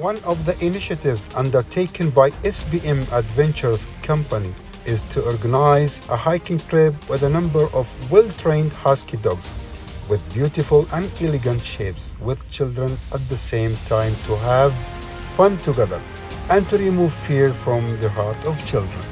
One of the initiatives undertaken by SBM Adventures Company is to organize a hiking trip with a number of well-trained husky dogs with beautiful and elegant shapes, with children at the same time, to have fun together and to remove fear from the heart of children.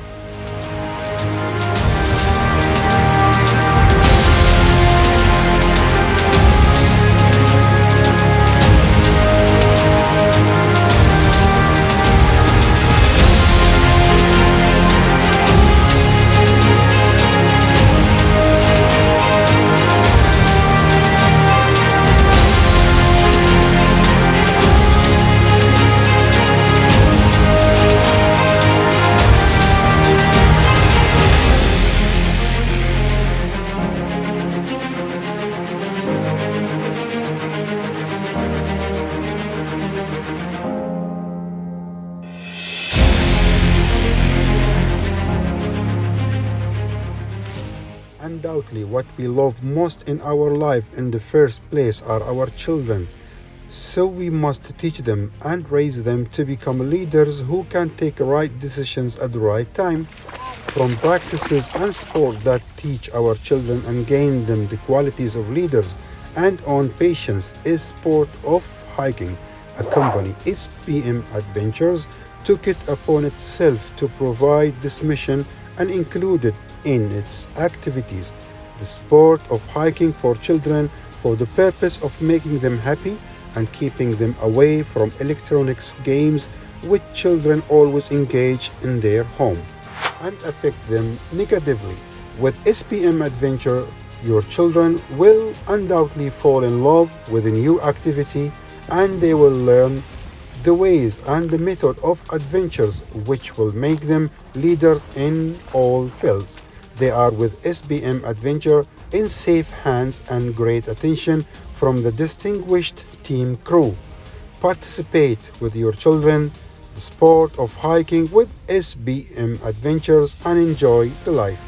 Undoubtedly, what we love most in our life in the first place are our children. So we must teach them and raise them to become leaders who can take right decisions at the right time. From practices and sport that teach our children and gain them the qualities of leaders and on patience is sport of hiking. A company, SBM Adventures, took it upon itself to provide this mission and included in its activities the sport of hiking for children for the purpose of making them happy and keeping them away from electronics games which children always engage in their home and affect them negatively. With SBM Adventure, your children will undoubtedly fall in love with a new activity and they will learn the ways and the method of adventures which will make them leaders in all fields. They are with SBM Adventure in safe hands and great attention from the distinguished team crew. Participate with your children the sport of hiking with SBM Adventures and enjoy the life.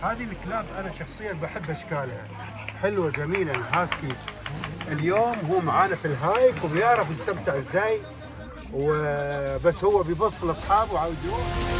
هذه الكلاب أنا شخصياً بحب أشكالها، حلوة جميلة الهاسكيز. اليوم هو معانا في الهايك وبيعرف يستمتع إزاي، وبس هو بيبص لأصحابه وعاوز يروح.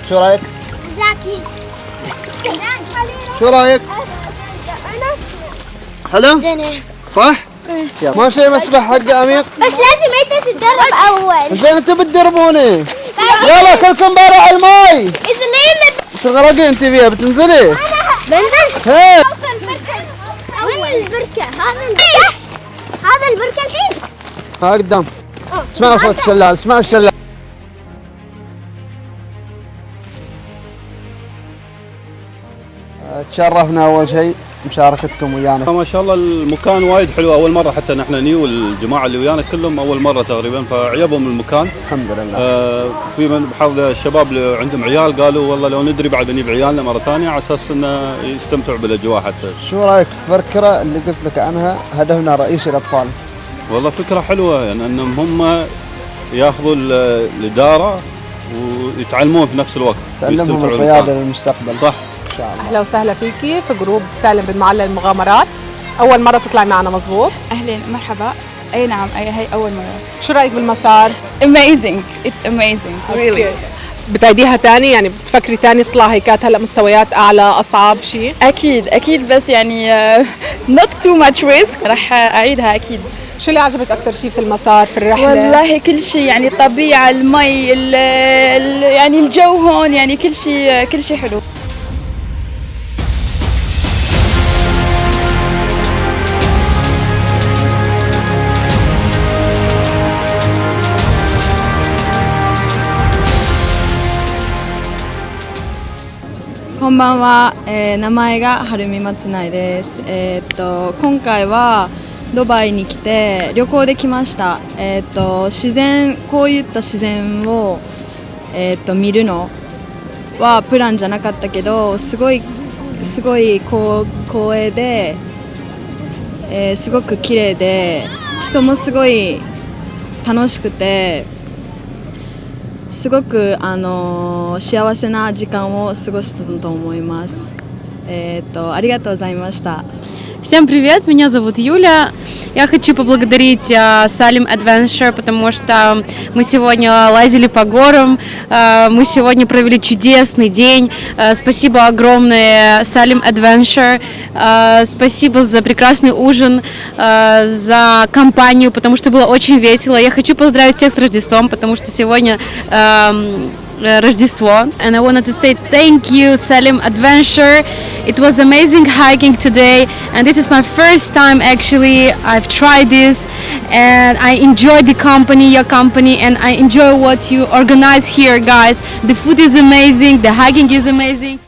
شو رايك؟ زاكي. شو رايك؟ حلو؟ زين. صح؟ يلا ما شيء مسبح حق عميق؟ بس لازم انت تتدرب اول. زين انتم بتدربوني. يلا كلكم بارع الماي. اذا ليه تغرقين انت فيها بتنزلي؟ بنزل؟ هي وين البركة؟ هذا البركة الحين؟ ها قدام. اسمعوا صوت الشلال، اسمعوا الشلال. تشرفنا اول شيء مشاركتكم ويانا. ما شاء الله المكان وايد حلو، اول مره حتى نحن نيو الجماعه اللي ويانا كلهم اول مره تقريبا، فعجبهم المكان الحمد لله. في من بعض الشباب اللي عندهم عيال قالوا والله لو ندري بعد نجيب عيالنا مره ثانيه على اساس انه يستمتعوا بالاجواء حتى. شو رايك في الفكره اللي قلت لك عنها هدفنا رئيسي الاطفال؟ والله فكره حلوه يعني انهم هم ياخذوا الاداره ويتعلمون في نفس الوقت. تعلمهم القياده للمستقبل. صح. ان شاء الله. اهلا وسهلا فيكي في جروب سالم بالمعلا المغامرات. اول مره تطلعي معنا مظبوط؟ أهلا مرحبا. أي نعم هي أول مرة. شو رايك بالمسار؟ Amazing. It's amazing. Really. بتعيديها تاني يعني بتفكري تاني تطلع هيكات هلا مستويات اعلى اصعب شيء؟ أكيد بس يعني not too much risk. راح أعيدها أكيد. شو اللي عجبك اكثر شيء في المسار في الرحله؟ والله كل شيء يعني الطبيعة المي يعني الجو هون يعني كل شيء حلو.こんばんは、名前がはるみまつないです。今回はドバイに来て旅行で来ました。自然こういった自然を見るのはプランじゃなかったけどすごい光栄で、すごく綺麗で人もすごい楽しくて。すごく幸せな時間を過ごしたと思います。ありがとうございました。Всем привет, меня зовут Юля. Я хочу поблагодарить Salem Adventure, потому что мы сегодня лазили по горам, мы сегодня провели чудесный день. Спасибо огромное Salem Adventure, спасибо за прекрасный ужин, за компанию, потому что было очень весело. Я хочу поздравить всех с Рождеством, потому что сегодня Рождество. And I wanted to say thank you, Salem Adventure. It was amazing hiking today, and this is my first time actually. I've tried this, and I enjoy the company, your company, and I enjoy what you organize here, guys. The food is amazing, the hiking is amazing.